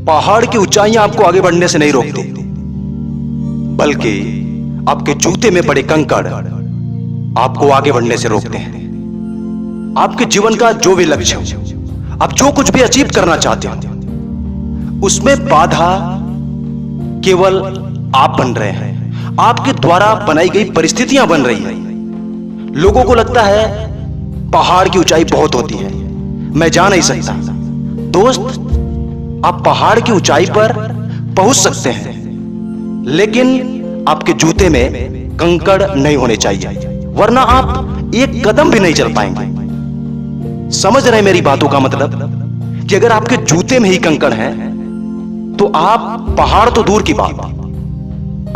पहाड़ की ऊंचाइयां आपको आगे बढ़ने से नहीं रोकती, बल्कि आपके जूते में पड़े कंकड़ आपको आगे बढ़ने से रोकते हैं। आपके जीवन का जो भी लक्ष्य हो, आप जो कुछ भी अचीव करना चाहते हो, उसमें बाधा केवल आप बन रहे हैं। आपके द्वारा बनाई गई परिस्थितियां बन रही हैं। लोगों को लगता है पहाड़ की ऊंचाई बहुत होती है, मैं जा नहीं सकता। दोस्त, आप पहाड़ की ऊंचाई पर पहुंच सकते हैं, लेकिन आपके जूते में कंकड़ नहीं होने चाहिए, वरना आप एक कदम भी नहीं चल पाएंगे। समझ रहे हैं मेरी बातों का मतलब? कि अगर आपके जूते में ही कंकड़ हैं, तो आप पहाड़ तो दूर की बात,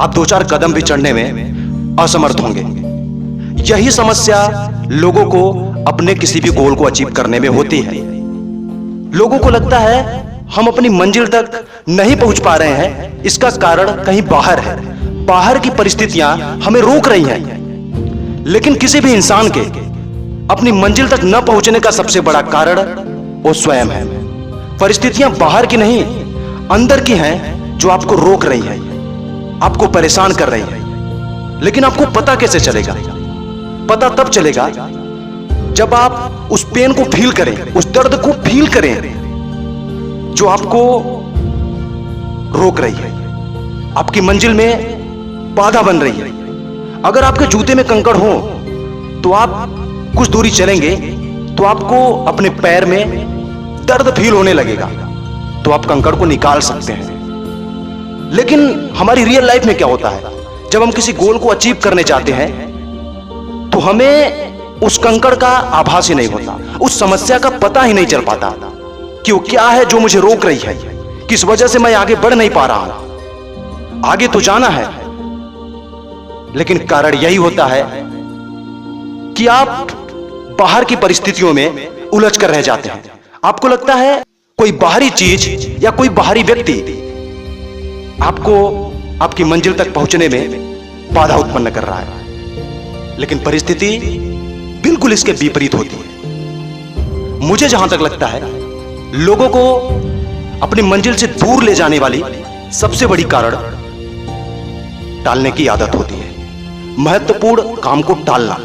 आप 2-4 कदम भी चढ़ने में असमर्थ होंगे। यही समस्या लोगों को अपने किसी भी गोल को अचीव करने में होती है। लोगों को लगता है हम अपनी मंजिल तक नहीं पहुंच पा रहे हैं, इसका कारण कहीं बाहर है, बाहर की परिस्थितियां हमें रोक रही हैं। लेकिन किसी भी इंसान के अपनी मंजिल तक न पहुंचने का सबसे बड़ा कारण वो स्वयं है। परिस्थितियां बाहर की नहीं, अंदर की हैं जो आपको रोक रही हैं, आपको परेशान कर रही हैं। लेकिन आपको पता कैसे चलेगा? पता तब चलेगा जब आप उस पेन को फील करें, उस दर्द को फील करें जो आपको रोक रही है, आपकी मंजिल में बाधा बन रही है। अगर आपके जूते में कंकड़ हो तो आप कुछ दूरी चलेंगे तो आपको अपने पैर में दर्द फील होने लगेगा, तो आप कंकड़ को निकाल सकते हैं। लेकिन हमारी रियल लाइफ में क्या होता है? जब हम किसी गोल को अचीव करने चाहते हैं तो हमें उस कंकड़ का आभास ही नहीं होता, उस समस्या का पता ही नहीं चल पाता कि वो क्या है जो मुझे रोक रही है, किस वजह से मैं आगे बढ़ नहीं पा रहा हूं। आगे तो जाना है, लेकिन कारण यही होता है कि आप बाहर की परिस्थितियों में उलझ कर रह जाते हैं। आपको लगता है कोई बाहरी चीज या कोई बाहरी व्यक्ति आपको आपकी मंजिल तक पहुंचने में बाधा उत्पन्न कर रहा है, लेकिन परिस्थिति बिल्कुल इसके विपरीत होती है। मुझे जहां तक लगता है, लोगों को अपनी मंजिल से दूर ले जाने वाली सबसे बड़ी कारण टालने की आदत होती है। महत्वपूर्ण काम को टालना,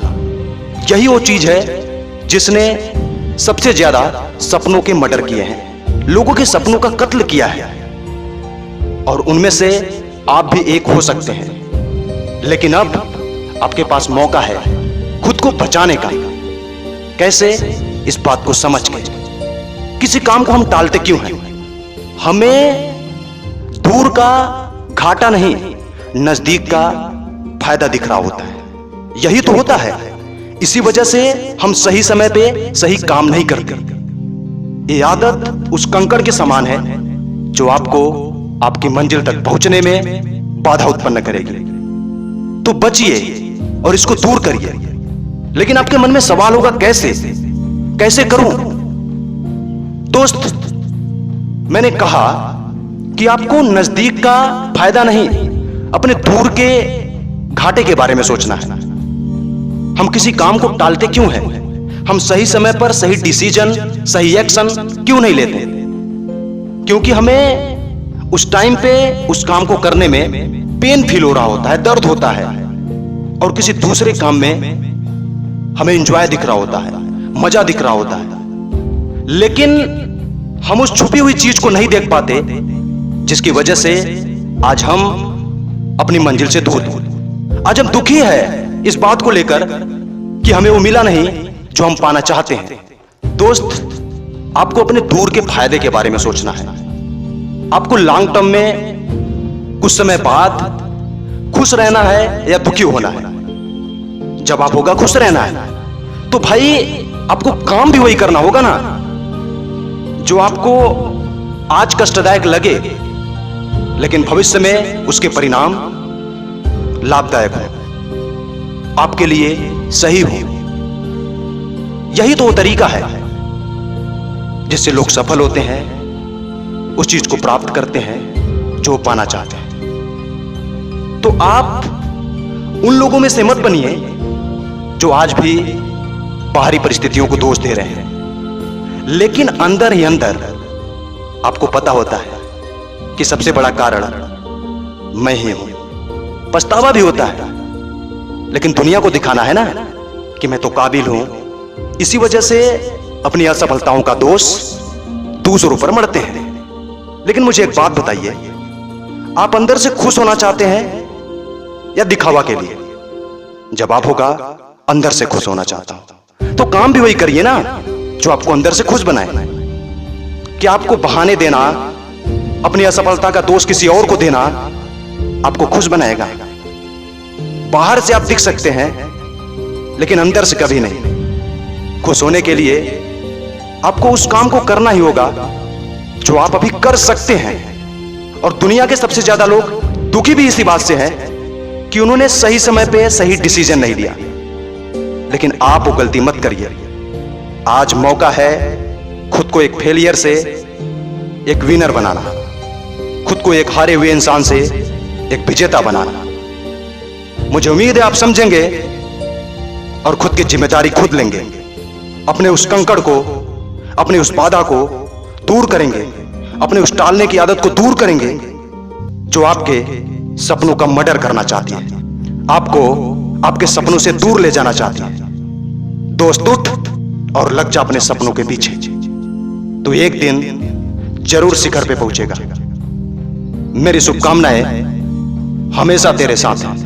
यही वो चीज है जिसने सबसे ज्यादा सपनों के मर्डर किए हैं, लोगों के सपनों का कत्ल किया है, और उनमें से आप भी एक हो सकते हैं। लेकिन अब आपके पास मौका है खुद को बचाने का। कैसे? इस बात को समझ के। किसी काम को हम टालते क्यों हैं? हमें दूर का घाटा नहीं, नजदीक का फायदा दिख रहा होता है। यही तो होता है, इसी वजह से हम सही समय पे सही काम नहीं करते। ये आदत उस कंकड़ के समान है जो आपको आपकी मंजिल तक पहुंचने में बाधा उत्पन्न करेगी। तो बचिए और इसको दूर करिए। लेकिन आपके मन में सवाल होगा, कैसे करूं? दोस्त, मैंने कहा कि आपको नजदीक का फायदा नहीं, अपने दूर के घाटे के बारे में सोचना है। हम किसी काम को टालते क्यों हैं? हम सही समय पर सही डिसीजन, सही एक्शन क्यों नहीं लेते? क्योंकि हमें उस टाइम पे उस काम को करने में पेन फील हो रहा होता है, दर्द होता है, और किसी दूसरे काम में हमें एंजॉय दिख रहा होता है, मजा दिख रहा होता है। लेकिन हम उस छुपी हुई चीज को नहीं देख पाते, जिसकी वजह से आज हम अपनी मंजिल से दूर। आज हम दुखी है इस बात को लेकर कि हमें वो मिला नहीं जो हम पाना चाहते हैं। दोस्त, आपको अपने दूर के फायदे के बारे में सोचना है। आपको लॉन्ग टर्म में कुछ समय बाद खुश रहना है या दुखी होना है? जब आप होगा खुश रहना है तो भाई आपको काम भी वही करना होगा ना जो आपको आज कष्टदायक लगे, लेकिन भविष्य में उसके परिणाम लाभदायक हो, आपके लिए सही हो। यही तो वो तरीका है जिससे लोग सफल होते हैं, उस चीज को प्राप्त करते हैं जो पाना चाहते हैं। तो आप उन लोगों में से मत बनिए जो आज भी बाहरी परिस्थितियों को दोष दे रहे हैं, लेकिन अंदर ही अंदर आपको पता होता है कि सबसे बड़ा कारण मैं ही हूं। पछतावा भी होता है, लेकिन दुनिया को दिखाना है ना कि मैं तो काबिल हूं। इसी वजह से अपनी असफलताओं का दोष दूसरों पर मढ़ते हैं। लेकिन मुझे एक बात बताइए, आप अंदर से खुश होना चाहते हैं या दिखावा के लिए? जवाब होगा अंदर से खुश होना चाहता हूं। तो काम भी वही करिए ना जो आपको अंदर से खुश बनाए। कि आपको बहाने देना, अपनी असफलता का दोष किसी और को देना आपको खुश बनाएगा? बाहर से आप दिख सकते हैं, लेकिन अंदर से कभी नहीं। खुश होने के लिए आपको उस काम को करना ही होगा जो आप अभी कर सकते हैं। और दुनिया के सबसे ज्यादा लोग दुखी भी इसी बात से हैं कि उन्होंने सही समय पे सही डिसीजन नहीं लिया। लेकिन आप वो गलती मत करिए। आज मौका है खुद को एक फेलियर से एक विनर बनाना, खुद को एक हारे हुए इंसान से एक विजेता बनाना। मुझे उम्मीद है आप समझेंगे और खुद की जिम्मेदारी खुद लेंगे। अपने उस कंकड़ को, अपने उस बाधा को दूर करेंगे, अपने उस टालने की आदत को दूर करेंगे जो आपके सपनों का मर्डर करना चाहती है, आपको आपके सपनों से दूर ले जाना चाहती है। दोस्त उठ और लग जा अपने सपनों के पीछे, तो एक दिन जरूर शिखर पे पहुंचेगा। मेरी शुभकामनाएं हमेशा तेरे साथ हैं।